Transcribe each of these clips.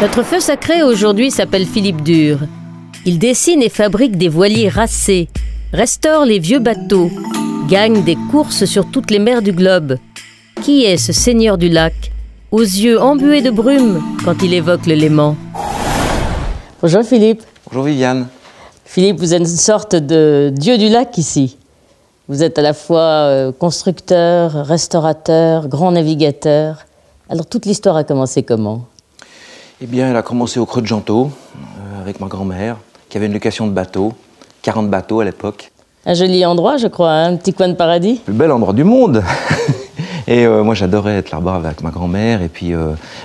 Notre feu sacré aujourd'hui s'appelle Philippe Dur. Il dessine et fabrique des voiliers racés, restaure les vieux bateaux, gagne des courses sur toutes les mers du globe. Qui est ce seigneur du lac, aux yeux embués de brume quand il évoque le Léman? Bonjour Philippe. Bonjour Viviane. Philippe, vous êtes une sorte de dieu du lac ici. Vous êtes à la fois constructeur, restaurateur, grand navigateur. Alors toute l'histoire a commencé comment? Eh bien, elle a commencé au Creux de Gentot, avec ma grand-mère, qui avait une location de bateaux, 40 bateaux à l'époque. Un joli endroit, je crois, hein, un petit coin de paradis. Le plus bel endroit du monde. Et moi, j'adorais être là-bas avec ma grand-mère et puis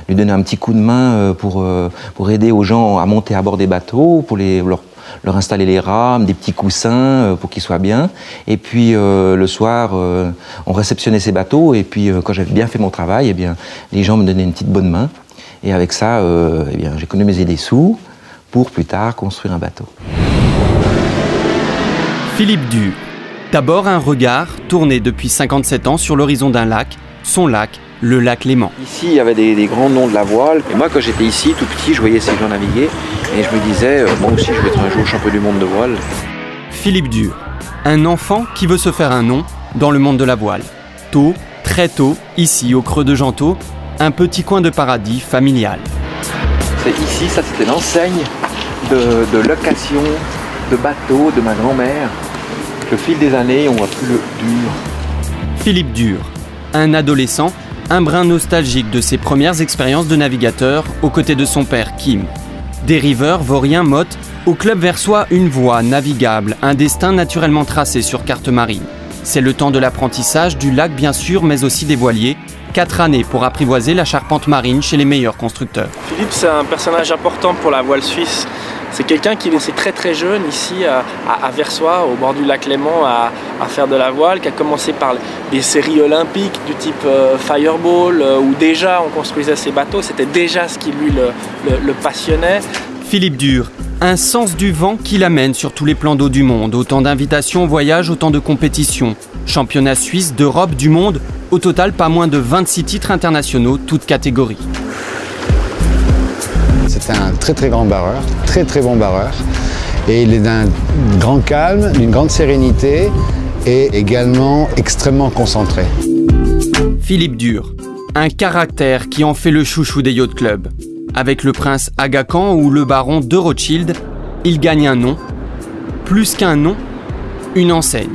lui donner un petit coup de main pour aider aux gens à monter à bord des bateaux, pour leur installer les rames, des petits coussins pour qu'ils soient bien. Et puis le soir, on réceptionnait ces bateaux et puis quand j'avais bien fait mon travail, eh bien, les gens me donnaient une petite bonne main. Et avec ça, eh bien, j'économisais des sous pour plus tard construire un bateau. Philippe Dur. D'abord un regard tourné depuis 57 ans sur l'horizon d'un lac, son lac, le lac Léman. Ici, il y avait des grands noms de la voile. Et moi, quand j'étais ici, tout petit, je voyais ces gens naviguer. Et je me disais, moi aussi, je vais être un jour champion du monde de voile. Philippe Dur. Un enfant qui veut se faire un nom dans le monde de la voile. Tôt, très tôt, ici au Creux de Gentot, un petit coin de paradis familial. C'est ici, ça c'était l'enseigne de location de bateaux de ma grand-mère. Au fil des années, on voit plus le Dur. Philippe Dur, un adolescent, un brin nostalgique de ses premières expériences de navigateur aux côtés de son père Kim. Dériveur, vaurien, motte, au club versois une voie navigable, un destin naturellement tracé sur carte marine. C'est le temps de l'apprentissage du lac bien sûr, mais aussi des voiliers. 4 années pour apprivoiser la charpente marine chez les meilleurs constructeurs. Philippe, c'est un personnage important pour la voile suisse. C'est quelqu'un qui est laissé très jeune ici à Versoix, au bord du lac Léman, à faire de la voile, qui a commencé par des séries olympiques du type Fireball, où déjà on construisait ses bateaux, c'était déjà ce qui lui le passionnait. Philippe Dur, un sens du vent qui l'amène sur tous les plans d'eau du monde, autant d'invitations au voyage, autant de compétitions. Championnat suisse, d'Europe, du monde, au total pas moins de 26 titres internationaux, toutes catégories. C'est un très grand barreur, très bon barreur. Et il est d'un grand calme, d'une grande sérénité et également extrêmement concentré. Philippe Dur, un caractère qui en fait le chouchou des yacht clubs. Avec le prince Aga Khan ou le baron de Rothschild, il gagne un nom, plus qu'un nom, une enseigne.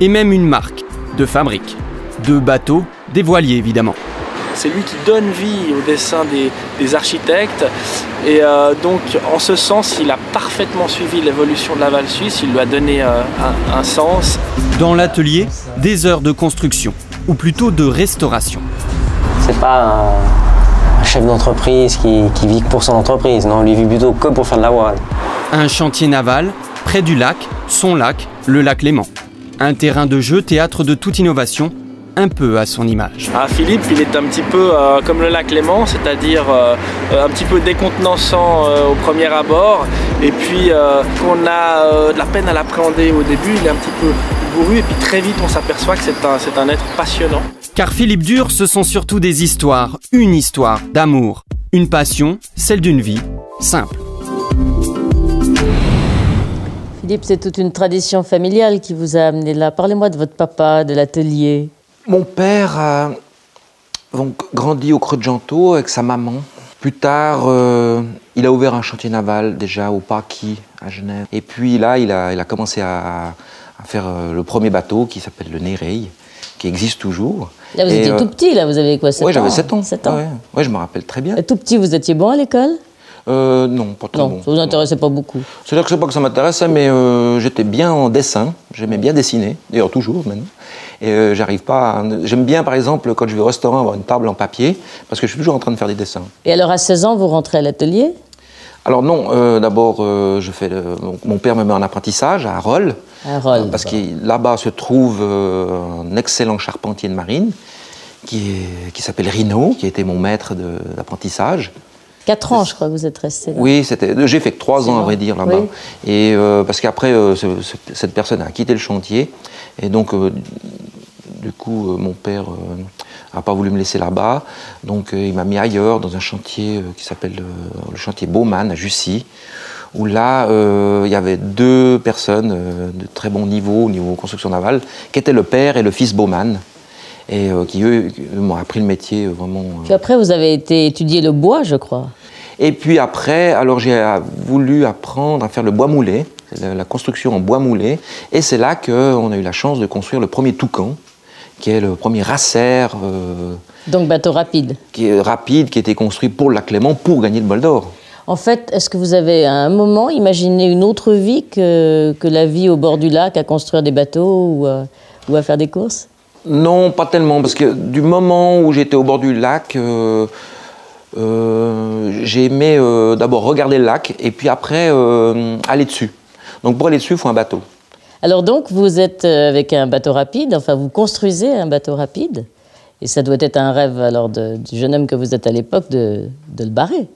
Et même une marque de fabrique, de bateaux, des voiliers évidemment. C'est lui qui donne vie au dessin des architectes et donc en ce sens il a parfaitement suivi l'évolution de la voile suisse, il lui a donné un sens. Dans l'atelier, des heures de construction, ou plutôt de restauration. C'est pas un chef d'entreprise qui vit que pour son entreprise, non, lui vit plutôt que pour faire de la voile. Un chantier naval, près du lac, son lac, le lac Léman. Un terrain de jeu, théâtre de toute innovation, un peu à son image. Philippe, il est un petit peu comme le lac Léman, c'est-à-dire un petit peu décontenançant au premier abord, et puis qu'on a de la peine à l'appréhender au début, il est un petit peu bourru, et puis très vite on s'aperçoit que c'est un être passionnant. Car Philippe Dur, ce sont surtout des histoires, une histoire d'amour, une passion, celle d'une vie simple. Philippe, c'est toute une tradition familiale qui vous a amené là. Parlez-moi de votre papa, de l'atelier. Mon père a donc grandi au Creux de Gentot avec sa maman. Plus tard, il a ouvert un chantier naval déjà au Paquis à Genève. Et puis là, il a commencé à faire le premier bateau qui s'appelle le Néreille, qui existe toujours. Là, vous étiez tout petit, là, vous avez quoi, 7 ans? Oui, j'avais 7 ans. 7 ans. Ouais, je me rappelle très bien. Et tout petit, vous étiez bon à l'école? Non, pas trop bon. Non, ça vous intéressait pas beaucoup. C'est-à-dire que c'est pas que ça m'intéressait, mais j'étais bien en dessin. J'aimais bien dessiner, d'ailleurs toujours maintenant. Et j'arrive pas à... J'aime bien, par exemple, quand je vais au restaurant, avoir une table en papier, parce que je suis toujours en train de faire des dessins. Et alors, à 16 ans, vous rentrez à l'atelier? Alors non, d'abord, mon père me met en apprentissage à Arolles. À Arolles. Parce que là-bas se trouve un excellent charpentier de marine, qui s'appelle Rino, qui était mon maître d'apprentissage. 4 ans, je crois que vous êtes resté là. Oui, j'ai fait que 3 ans, à vrai dire, là-bas. Oui. Et parce qu'après, cette personne a quitté le chantier. Et donc, Du coup, mon père n'a pas voulu me laisser là-bas. Donc, il m'a mis ailleurs, dans un chantier qui s'appelle le chantier Baumann à Jussy, où là, il y avait 2 personnes de très bon niveau, au niveau construction navale, qui étaient le père et le fils Baumann, et qui, eux, m'ont appris le métier vraiment. Puis après, vous avez été étudier le bois, je crois. Et puis après, alors j'ai voulu apprendre à faire le bois moulé, la construction en bois moulé, et c'est là qu'on a eu la chance de construire le premier Toucan, qui est le premier racer. Donc bateau rapide. Qui est rapide, qui a été construit pour le lac Léman pour gagner le bol d'or. En fait, est-ce que vous avez à un moment imaginé une autre vie que la vie au bord du lac, à construire des bateaux ou à faire des courses? Non, pas tellement, parce que du moment où j'étais au bord du lac, j'ai aimé d'abord regarder le lac et puis après aller dessus. Donc pour aller dessus, il faut un bateau. Alors donc, vous êtes avec un bateau rapide, enfin vous construisez un bateau rapide, et ça doit être un rêve alors du jeune homme que vous êtes à l'époque de le barrer.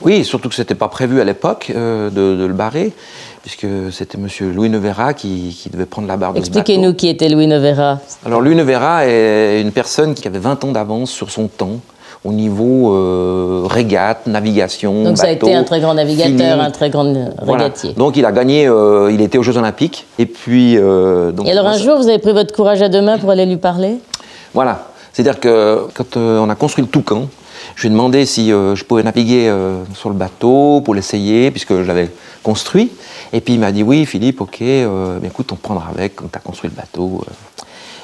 Oui, surtout que ce n'était pas prévu à l'époque de le barrer, puisque c'était M. Louis Nevera qui devait prendre la barre de ce bateau. Expliquez-nous qui était Louis Nevera. Alors Louis Nevera est une personne qui avait 20 ans d'avance sur son temps, au niveau régate, navigation, donc bateau, ça a été un très grand navigateur, feeling. un très grand régatier. Voilà. Donc il a gagné, il était aux Jeux Olympiques. Et puis... donc, et alors un jour, vous avez pris votre courage à 2 mains pour aller lui parler? Voilà. C'est-à-dire que quand on a construit le Toucan, je lui ai demandé si je pouvais naviguer sur le bateau pour l'essayer, puisque je l'avais construit. Et puis il m'a dit, oui Philippe, ok, mais écoute, on te prendra avec quand tu as construit le bateau.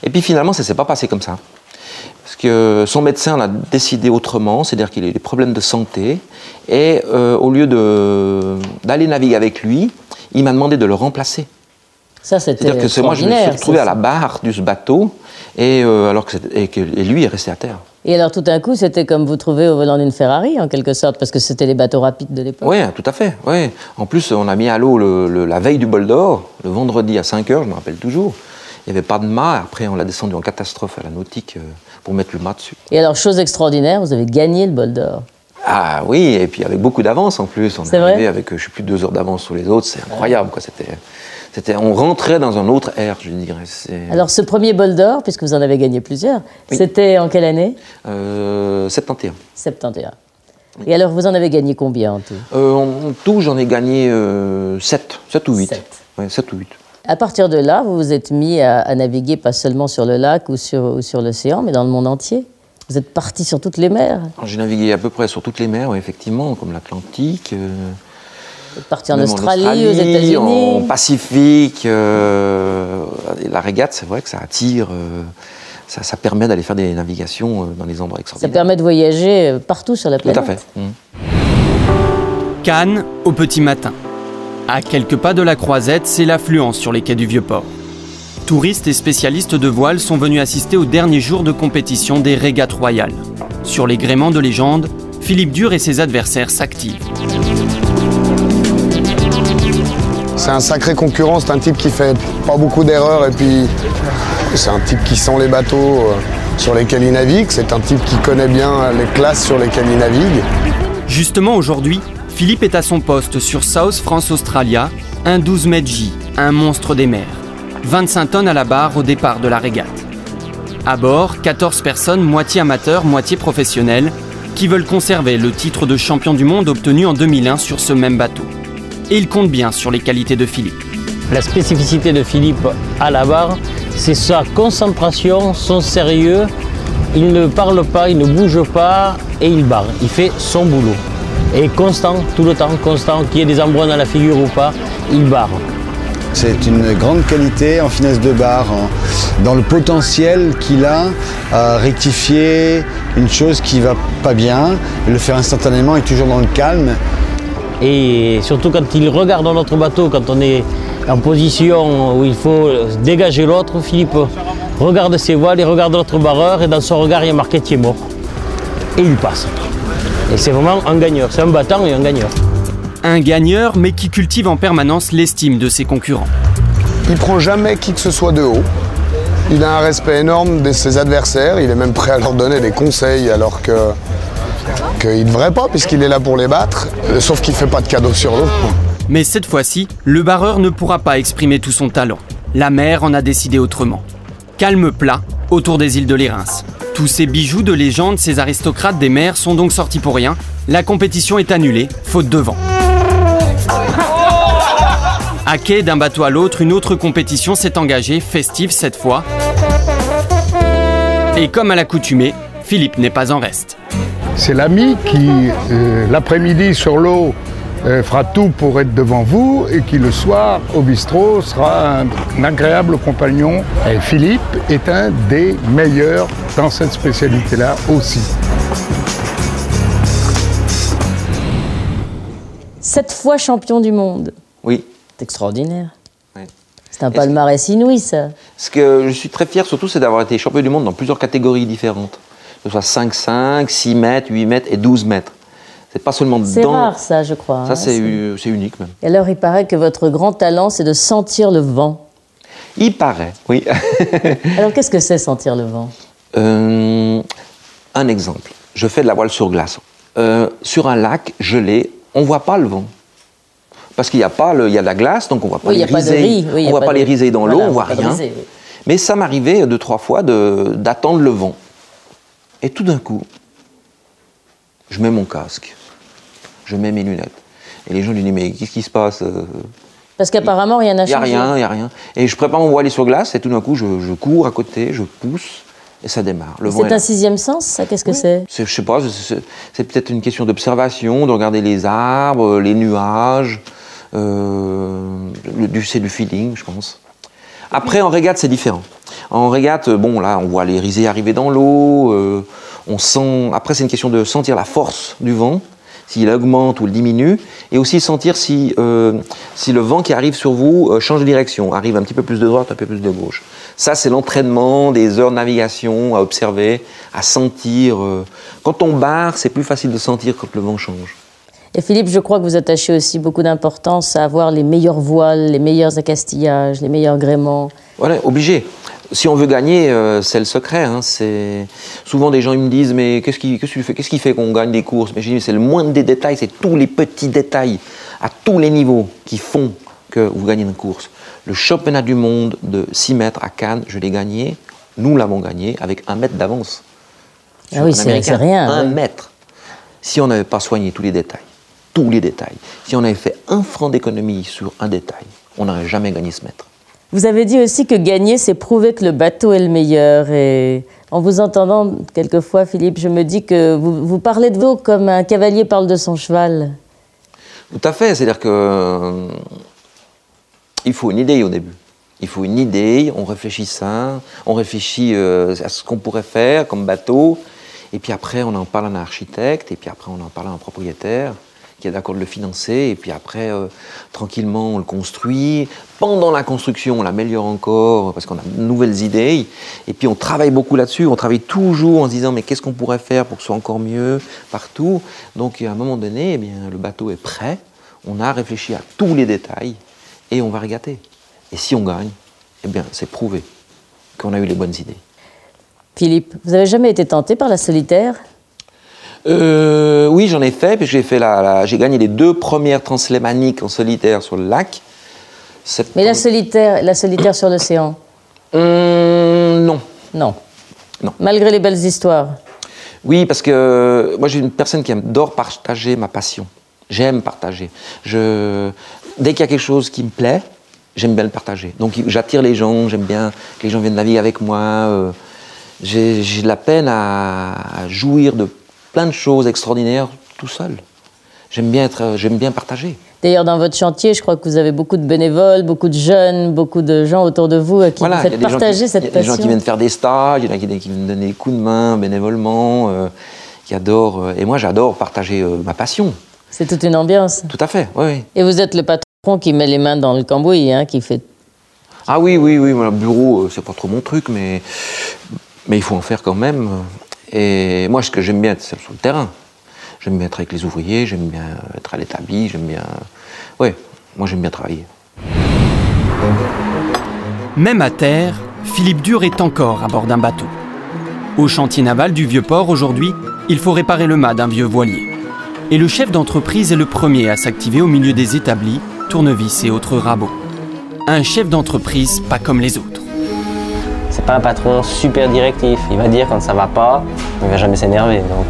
Et puis finalement, ça ne s'est pas passé comme ça. Parce que son médecin a décidé autrement, c'est-à-dire qu'il a eu des problèmes de santé. Et au lieu d'aller naviguer avec lui, il m'a demandé de le remplacer. Ça, c'était c'est-à-dire que moi, je me suis retrouvé à la barre de ce bateau, et lui est resté à terre. Et alors tout d'un coup, c'était comme vous trouver au volant d'une Ferrari, en quelque sorte, parce que c'était les bateaux rapides de l'époque. Oui, tout à fait. Ouais. En plus, on a mis à l'eau la veille du bol d'or, le vendredi à 5 h, je me rappelle toujours. Il n'y avait pas de mât, après on l'a descendu en catastrophe à la nautique pour mettre le mât dessus. Et alors, chose extraordinaire, vous avez gagné le bol d'or. Ah oui, et puis avec beaucoup d'avance en plus. On est arrivé avec, je ne sais plus, 2 heures d'avance sur les autres, c'est incroyable, quoi. On rentrait dans un autre ère, je dirais. Alors ce premier bol d'or, puisque vous en avez gagné plusieurs, oui. C'était en quelle année? 71. 71. Et alors vous en avez gagné combien en tout? En tout, j'en ai gagné 7 ou 8. 7 ou 8. À partir de là, vous vous êtes mis à naviguer pas seulement sur le lac ou sur l'océan, mais dans le monde entier. Vous êtes parti sur toutes les mers. J'ai navigué à peu près sur toutes les mers, oui, effectivement, comme l'Atlantique. Vous êtes parti en Australie, aux États-Unis. En Pacifique. La régate, c'est vrai que ça attire. Ça permet d'aller faire des navigations dans les endroits extraordinaires. Ça permet de voyager partout sur la planète. Tout à fait. Cannes, au petit matin. À quelques pas de la Croisette, c'est l'affluence sur les quais du Vieux-Port. Touristes et spécialistes de voile sont venus assister au dernier jour de compétition des régates royales. Sur les gréements de légende, Philippe Dure et ses adversaires s'activent. C'est un sacré concurrent, c'est un type qui fait pas beaucoup d'erreurs et puis c'est un type qui sent les bateaux sur lesquels il navigue, c'est un type qui connaît bien les classes sur lesquelles il navigue. Justement aujourd'hui, Philippe est à son poste sur South France Australia, un 12 mètres J, un monstre des mers. 25 tonnes à la barre au départ de la régate. À bord, 14 personnes, moitié amateurs, moitié professionnelles, qui veulent conserver le titre de champion du monde obtenu en 2001 sur ce même bateau. Et ils comptent bien sur les qualités de Philippe. La spécificité de Philippe à la barre, c'est sa concentration, son sérieux. Il ne parle pas, il ne bouge pas et il barre. Il fait son boulot. Et constant, tout le temps, constant, qu'il y ait des embruns dans la figure ou pas, il barre. C'est une grande qualité en finesse de barre, dans le potentiel qu'il a à rectifier une chose qui ne va pas bien, le faire instantanément et toujours dans le calme. Et surtout quand il regarde notre bateau, quand on est en position où il faut dégager l'autre, Philippe regarde ses voiles, il regarde l'autre barreur et dans son regard il y a marqué « tu es mort ». Et il passe. Et c'est vraiment un gagneur, c'est un battant et un gagneur. Un gagneur, mais qui cultive en permanence l'estime de ses concurrents. Il ne prend jamais qui que ce soit de haut. Il a un respect énorme de ses adversaires. Il est même prêt à leur donner des conseils alors qu'il ne devrait pas, puisqu'il est là pour les battre. Sauf qu'il ne fait pas de cadeaux sur l'eau. Mais cette fois-ci, le barreur ne pourra pas exprimer tout son talent. La mer en a décidé autrement. Calme plat, autour des îles de Lérins. Tous ces bijoux de légende, ces aristocrates des mers sont donc sortis pour rien. La compétition est annulée, faute de vent. À quai, d'un bateau à l'autre, une autre compétition s'est engagée, festive cette fois. Et comme à l'accoutumée, Philippe n'est pas en reste. C'est l'ami qui, l'après-midi sur l'eau, fera tout pour être devant vous et qui, le soir, au bistrot, sera un agréable compagnon. Et Philippe est un des meilleurs dans cette spécialité-là aussi. 7 fois champion du monde. Oui. C'est extraordinaire. Oui. C'est un palmarès inouï, ça. Ce que je suis très fier, surtout, c'est d'avoir été champion du monde dans plusieurs catégories différentes. Que ce soit 5,5, 6 mètres, 8 mètres et 12 mètres. C'est pas seulement C'est rare, ça, je crois. Ça, c'est unique, même. Et alors, il paraît que votre grand talent, c'est de sentir le vent. Il paraît, oui. Alors, qu'est-ce que c'est sentir le vent? Un exemple. Je fais de la voile sur glace. Sur un lac gelé, on ne voit pas le vent. Parce qu'il y a de la glace, donc on ne voit pas les risées. On ne voit pas les risées dans l'eau, on ne voit rien. Risée, oui. Mais ça m'arrivait 2-3 fois d'attendre le vent. Et tout d'un coup, je mets mon casque, je mets mes lunettes. Et les gens lui disent, mais qu'est-ce qui se passe? Parce qu'apparemment, rien n'a changé. Il n'y a rien. Et je prépare mon voilier sur glace, et tout d'un coup, je cours à côté, je pousse, et ça démarre. C'est un sixième sens, ça? Qu'est-ce que c'est? Je ne sais pas, c'est peut-être une question d'observation, de regarder les arbres, les nuages. C'est du feeling, je pense. Après, en régate, c'est différent. En régate, bon, là, on voit les risées arriver dans l'eau, on sent... Après, c'est une question de sentir la force du vent, s'il augmente ou il diminue, et aussi sentir si le vent qui arrive sur vous change de direction, arrive un petit peu plus de droite, un peu plus de gauche. Ça, c'est l'entraînement, des heures de navigation, à observer, à sentir. Quand on barre, c'est plus facile de sentir quand le vent change. Et Philippe, je crois que vous attachez aussi beaucoup d'importance à avoir les meilleures voiles, les meilleurs accastillages, les meilleurs gréements. Voilà, obligé. Si on veut gagner, c'est le secret. Hein. Souvent, des gens ils me disent, mais qu'est-ce qui fait qu'on gagne des courses? Mais je dis, c'est le moindre des détails, c'est tous les petits détails, à tous les niveaux, qui font que vous gagnez une course. Le championnat du monde de 6 mètres à Cannes, je l'ai gagné, nous l'avons gagné avec 1 mètre d'avance. Ah oui, c'est rien. 1 mètre. Si on n'avait pas soigné tous les détails, si on avait fait 1 franc d'économie sur un détail, on n'aurait jamais gagné ce mètre. Vous avez dit aussi que gagner, c'est prouver que le bateau est le meilleur. Et en vous entendant quelquefois, Philippe, je me dis que vous parlez de vous comme un cavalier parle de son cheval. Tout à fait, c'est-à-dire que il faut une idée au début. Il faut une idée, on réfléchit ça, on réfléchit à ce qu'on pourrait faire comme bateau, et puis après on en parle à un architecte, et puis après on en parle à un propriétaire qui est d'accord de le financer, et puis après, tranquillement, on le construit. Pendant la construction, on l'améliore encore, parce qu'on a de nouvelles idées, et puis on travaille beaucoup là-dessus, on travaille toujours en se disant, mais qu'est-ce qu'on pourrait faire pour que ce soit encore mieux, partout. Donc, à un moment donné, eh bien, le bateau est prêt, on a réfléchi à tous les détails, et on va régater. Et si on gagne, eh bien, c'est prouvé qu'on a eu les bonnes idées. Philippe, vous n'avez jamais été tenté par la solitaire ? Oui, j'en ai fait, puis j'ai gagné les 2 premières translémaniques en solitaire sur le lac. Mais la solitaire sur l'océan Non. Non. Malgré les belles histoires? Oui, parce que moi, j'ai une personne qui adore partager ma passion. J'aime partager. Dès qu'il y a quelque chose qui me plaît, j'aime bien le partager. Donc, j'attire les gens, j'aime bien que les gens viennent naviguer avec moi. J'ai de la peine à jouir de plein de choses extraordinaires tout seul. J'aime bien partager. D'ailleurs, dans votre chantier, je crois que vous avez beaucoup de bénévoles, beaucoup de jeunes, beaucoup de gens autour de vous à qui vous faites partager cette passion. Il y a des gens qui viennent faire des stages, il y en a qui viennent donner des coups de main bénévolement, qui adorent. Et moi, j'adore partager ma passion. C'est toute une ambiance. Tout à fait, oui. Et vous êtes le patron qui met les mains dans le cambouis, hein, qui fait... Ah oui, le bureau, c'est pas trop mon truc, mais il faut en faire quand même. Et moi, ce que j'aime bien, c'est sur le terrain. J'aime bien être avec les ouvriers, j'aime bien être à l'établi, j'aime bien... Oui, moi j'aime bien travailler. Même à terre, Philippe Dure est encore à bord d'un bateau. Au chantier naval du Vieux-Port, aujourd'hui, il faut réparer le mât d'un vieux voilier. Et le chef d'entreprise est le premier à s'activer au milieu des établis, tournevis et autres rabots. Un chef d'entreprise pas comme les autres. C'est pas un patron super directif. Il va dire quand ça va pas, mais il va jamais s'énerver. Donc,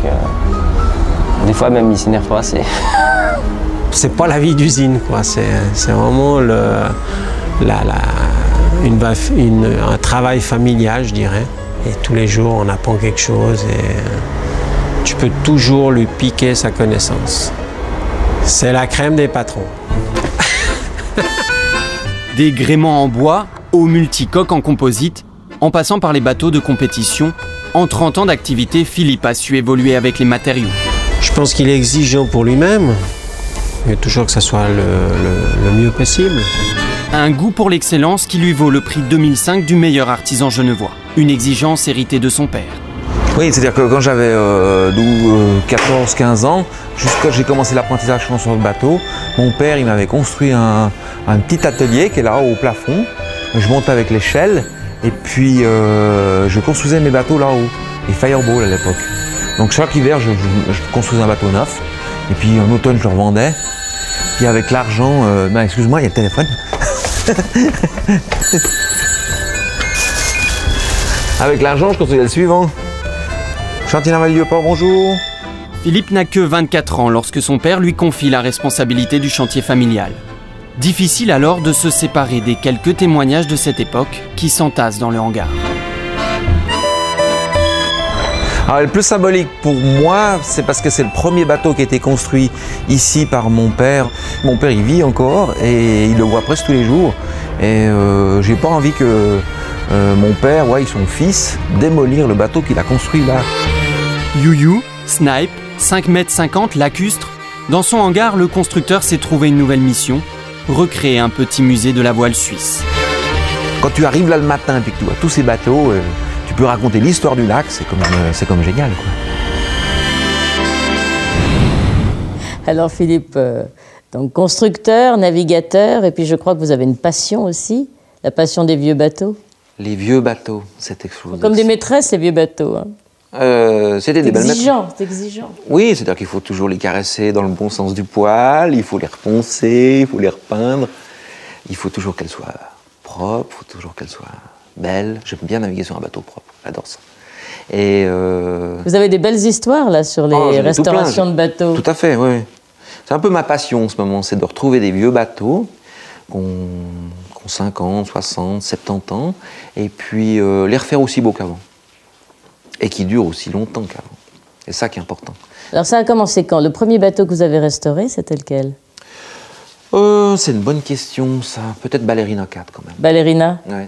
des fois même il s'énerve pas. C'est pas la vie d'usine, quoi. C'est vraiment un travail familial, je dirais. Et tous les jours, on apprend quelque chose et tu peux toujours lui piquer sa connaissance. C'est la crème des patrons. Des gréements en bois aux multicoques en composite, en passant par les bateaux de compétition, en 30 ans d'activité, Philippe a su évoluer avec les matériaux. Je pense qu'il est exigeant pour lui-même, mais toujours que ça soit le mieux possible. Un goût pour l'excellence qui lui vaut le prix 2005 du meilleur artisan genevois. Une exigence héritée de son père. Oui, c'est-à-dire que quand j'avais 14-15 ans, jusqu'à j'ai commencé l'apprentissage sur le bateau, mon père il m'avait construit un petit atelier qui est là au plafond. Je montais avec l'échelle et puis je construisais mes bateaux là-haut, les Fireball à l'époque. Donc chaque hiver, je construisais un bateau neuf et puis en automne, je le revendais. Puis avec l'argent, excuse-moi, il y a le téléphone. Avec l'argent, je construisais le suivant. Chantier Naval Lieuport, bonjour. Philippe n'a que 24 ans lorsque son père lui confie la responsabilité du chantier familial. Difficile alors de se séparer des quelques témoignages de cette époque qui s'entassent dans le hangar. Alors, le plus symbolique pour moi, c'est parce que c'est le premier bateau qui a été construit ici par mon père. Mon père, il vit encore et il le voit presque tous les jours. Et j'ai pas envie que mon père voie son fils démolir le bateau qu'il a construit là. You-You, Snipe, 5,50 m lacustre. Dans son hangar, le constructeur s'est trouvé une nouvelle mission, recréer un petit musée de la voile suisse. Quand tu arrives là le matin et que tu vois tous ces bateaux, tu peux raconter l'histoire du lac, c'est comme génial, quoi. Alors Philippe, donc constructeur, navigateur, et puis je crois que vous avez une passion aussi, la passion des vieux bateaux. Les vieux bateaux, c'est explosif. Comme des maîtresses, les vieux bateaux. Hein. C'était des belles maîtresses. C'est exigeant. Oui, c'est-à-dire qu'il faut toujours les caresser dans le bon sens du poil, il faut les reponcer, il faut les repeindre. Il faut toujours qu'elles soient propres, il faut toujours qu'elles soient belles. J'aime bien naviguer sur un bateau propre, j'adore ça. Et vous avez des belles histoires là sur les restaurations de bateaux. Tout à fait, oui. C'est un peu ma passion en ce moment, c'est de retrouver des vieux bateaux qui ont 50, 60, 70 ans, et puis les refaire aussi beaux qu'avant. Et qui durent aussi longtemps qu'avant. C'est ça qui est important. Alors ça a commencé quand? Le premier bateau que vous avez restauré, c'était lequel? C'est une bonne question, ça. Peut-être Ballerina 4 quand même. Ballerina? Oui.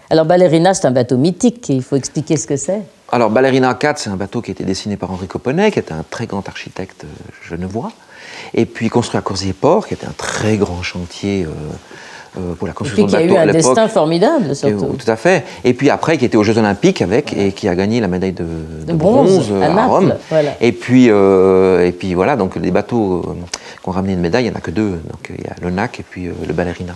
Alors Ballerina, c'est un bateau mythique, il faut expliquer ce que c'est. Alors Ballerina 4, c'est un bateau qui a été dessiné par Henri Coponnet, qui était un très grand architecte genevois, et puis construit à Corsier-Port, qui était un très grand chantier pour la construction de bateaux à l'époque. Et qui a eu un destin formidable, surtout. Tout à fait. Et puis après, qui était aux Jeux Olympiques avec, et qui a gagné la médaille de bronze à Rome. Voilà. Et puis voilà, donc les bateaux qui ont ramené une médaille, il n'y en a que deux. Donc il y a le NAC et puis le Ballerina.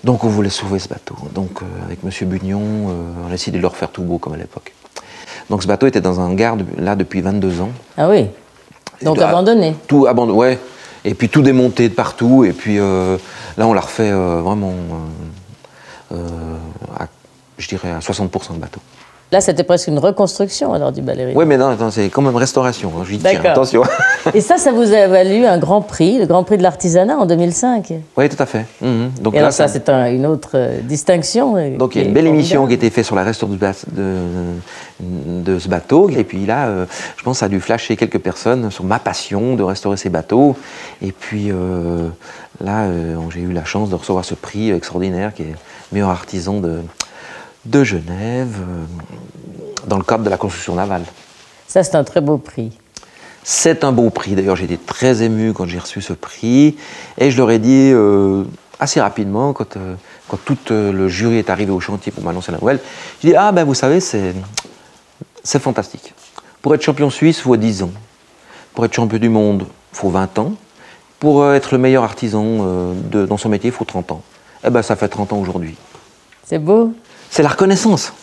Donc on voulait sauver ce bateau. Donc avec M. Bugnon, on a décidé de le refaire tout beau comme à l'époque. Donc ce bateau était dans un hangar là depuis 22 ans. Ah oui. Donc abandonné. Tout abandonné, ouais. Et puis tout démonté de partout. Et puis là on l'a refait vraiment, je dirais à 60% de bateau. Là, c'était presque une reconstruction alors du Ballerina. Oui, mais non, c'est quand même restauration. Hein, j'y tiens, attention. Et ça vous a valu un grand prix, le Grand Prix de l'Artisanat en 2005. Oui, tout à fait. Donc et là, alors ça, c'est une autre distinction. Donc il y a une belle émission qui a été faite sur la restauration de ce bateau. Et puis là, je pense que ça a dû flasher quelques personnes sur ma passion de restaurer ces bateaux. Et puis là, j'ai eu la chance de recevoir ce prix extraordinaire qui est meilleur artisan de Genève, dans le cadre de la construction navale. Ça, c'est un très beau prix. C'est un beau prix. D'ailleurs, j'ai été très ému quand j'ai reçu ce prix. Et je leur ai dit assez rapidement, quand tout le jury est arrivé au chantier pour m'annoncer la nouvelle, j'ai dit, ah ben vous savez, c'est fantastique. Pour être champion suisse, il faut 10 ans. Pour être champion du monde, il faut 20 ans. Pour être le meilleur artisan dans son métier, il faut 30 ans. Eh ben ça fait 30 ans aujourd'hui. C'est beau. C'est la reconnaissance.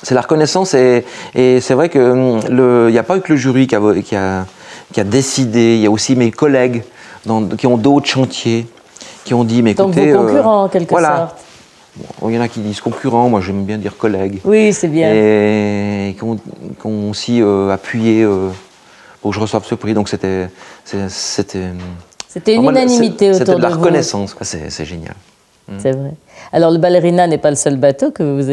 C'est la reconnaissance et c'est vrai qu'il n'y a pas eu que le jury qui a décidé, il y a aussi mes collègues qui ont d'autres chantiers, qui ont dit, mais écoutez... Donc vos concurrents, en quelque sorte. Bon, il y en a qui disent concurrents, moi j'aime bien dire collègues. Oui, c'est bien. Et qui ont aussi appuyé pour que je reçoive ce prix. Donc c'était une unanimité autour de vous. C'était de la reconnaissance, c'est génial. C'est vrai. Alors le Ballerina n'est pas le seul bateau que vous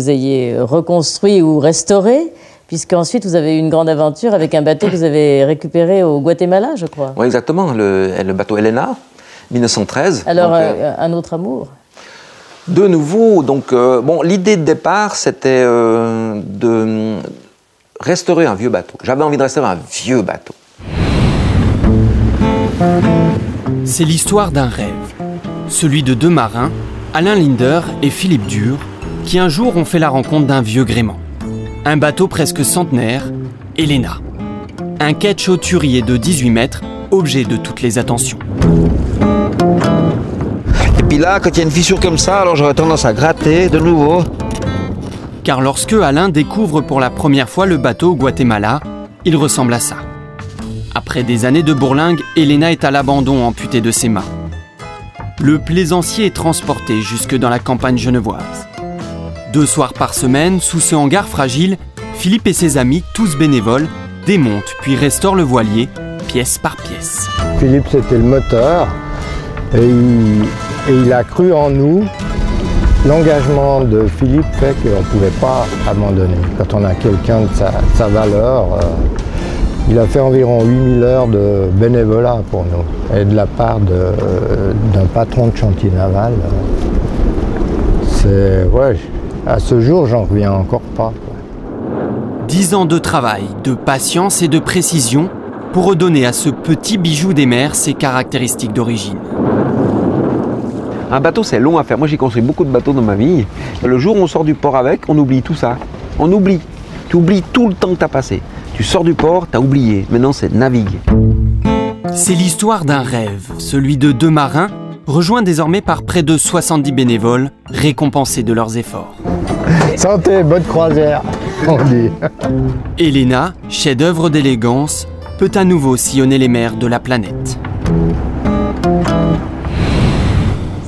ayez reconstruit ou restauré, puisqu'ensuite vous avez eu une grande aventure avec un bateau que vous avez récupéré au Guatemala, je crois. Oui, exactement, le bateau Elena, 1913. Alors un autre amour. De nouveau, donc bon, l'idée de départ, c'était de restaurer un vieux bateau. J'avais envie de restaurer un vieux bateau. C'est l'histoire d'un rêve, celui de deux marins, Alain Linder et Philippe Dur, qui un jour ont fait la rencontre d'un vieux gréement. Un bateau presque centenaire, Elena. Un ketch hauturier de 18 mètres, objet de toutes les attentions. Et puis là, quand il y a une fissure comme ça, alors j'aurais tendance à gratter de nouveau. Car lorsque Alain découvre pour la première fois le bateau au Guatemala, il ressemble à ça. Après des années de bourlingue, Elena est à l'abandon, amputée de ses mains. Le plaisancier est transporté jusque dans la campagne genevoise. 2 soirs par semaine, sous ce hangar fragile, Philippe et ses amis, tous bénévoles, démontent puis restaurent le voilier, pièce par pièce. Philippe, c'était le moteur et il a cru en nous. L'engagement de Philippe fait qu'on ne pouvait pas abandonner. Quand on a quelqu'un de sa valeur, il a fait environ 8000 heures de bénévolat pour nous. Et de la part d'un patron de chantier naval, ouais, à ce jour, j'en reviens encore pas. 10 ans de travail, de patience et de précision pour redonner à ce petit bijou des mers ses caractéristiques d'origine. Un bateau, c'est long à faire. Moi, j'ai construit beaucoup de bateaux dans ma vie. Le jour où on sort du port avec, on oublie tout ça. On oublie. Tu oublies tout le temps que tu as passé. Tu sors du port, tu as oublié. Maintenant, c'est naviguer. C'est l'histoire d'un rêve, celui de deux marins, rejoints désormais par près de 70 bénévoles, récompensés de leurs efforts. Santé, bonne croisière, on dit. Elena, chef-d'œuvre d'élégance, peut à nouveau sillonner les mers de la planète.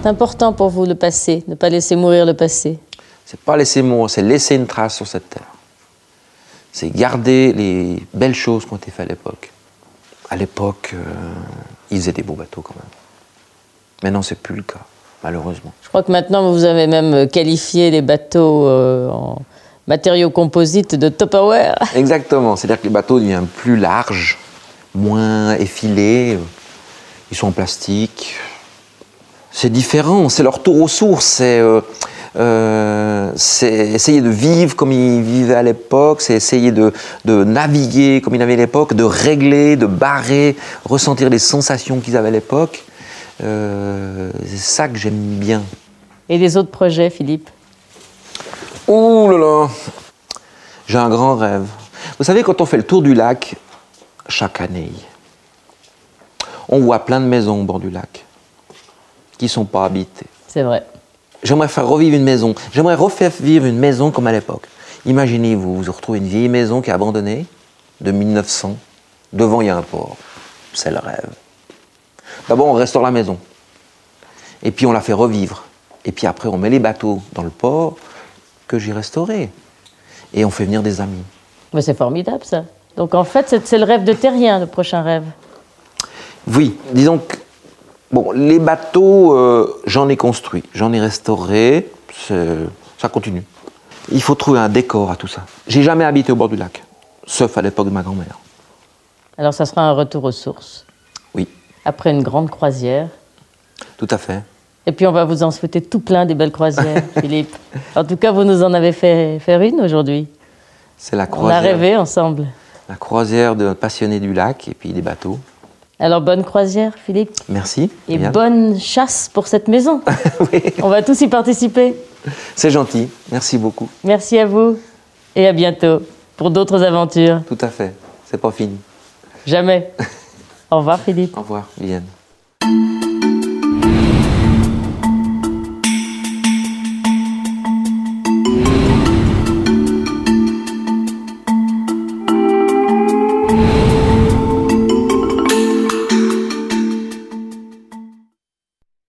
C'est important pour vous le passé, ne pas laisser mourir le passé. C'est pas laisser mourir, c'est laisser une trace sur cette terre. C'est garder les belles choses qui ont été faites à l'époque. À l'époque, ils faisaient des beaux bateaux quand même. Maintenant, c'est plus le cas, malheureusement. Je crois que maintenant, vous avez même qualifié les bateaux en matériaux composites de Tupperware. Exactement, c'est-à-dire que les bateaux deviennent plus larges, moins effilés, ils sont en plastique. C'est différent, c'est leur retour aux sources, c'est essayer de vivre comme ils vivaient à l'époque, c'est essayer de naviguer comme ils avaient à l'époque, de régler, de barrer, ressentir les sensations qu'ils avaient à l'époque. C'est ça que j'aime bien. Et les autres projets, Philippe? Ouh là là, j'ai un grand rêve. Vous savez, quand on fait le tour du lac, chaque année, on voit plein de maisons au bord du lac qui ne sont pas habitées. C'est vrai. J'aimerais faire revivre une maison. J'aimerais refaire vivre une maison comme à l'époque. Imaginez-vous, vous retrouvez une vieille maison qui est abandonnée, de 1900. Devant, il y a un port. C'est le rêve. D'abord, on restaure la maison. Et puis, on la fait revivre. Et puis après, on met les bateaux dans le port que j'ai restauré. Et on fait venir des amis. Mais c'est formidable, ça. Donc, en fait, c'est le rêve de Terrien, le prochain rêve. Oui, disons que bon, les bateaux, j'en ai construit, j'en ai restauré, ça continue. Il faut trouver un décor à tout ça. J'ai jamais habité au bord du lac, sauf à l'époque de ma grand-mère. Alors ça sera un retour aux sources. Oui. Après une grande croisière. Tout à fait. Et puis on va vous en souhaiter tout plein des belles croisières, Philippe. En tout cas, vous nous en avez fait une aujourd'hui. C'est la croisière. On a rêvé ensemble. La croisière de passionnés du lac et puis des bateaux. Alors, bonne croisière, Philippe. Merci. Et bonne chasse pour cette maison. Oui. On va tous y participer. C'est gentil. Merci beaucoup. Merci à vous. Et à bientôt pour d'autres aventures. Tout à fait. C'est pas fini. Jamais. Au revoir, Philippe. Au revoir, Viviane.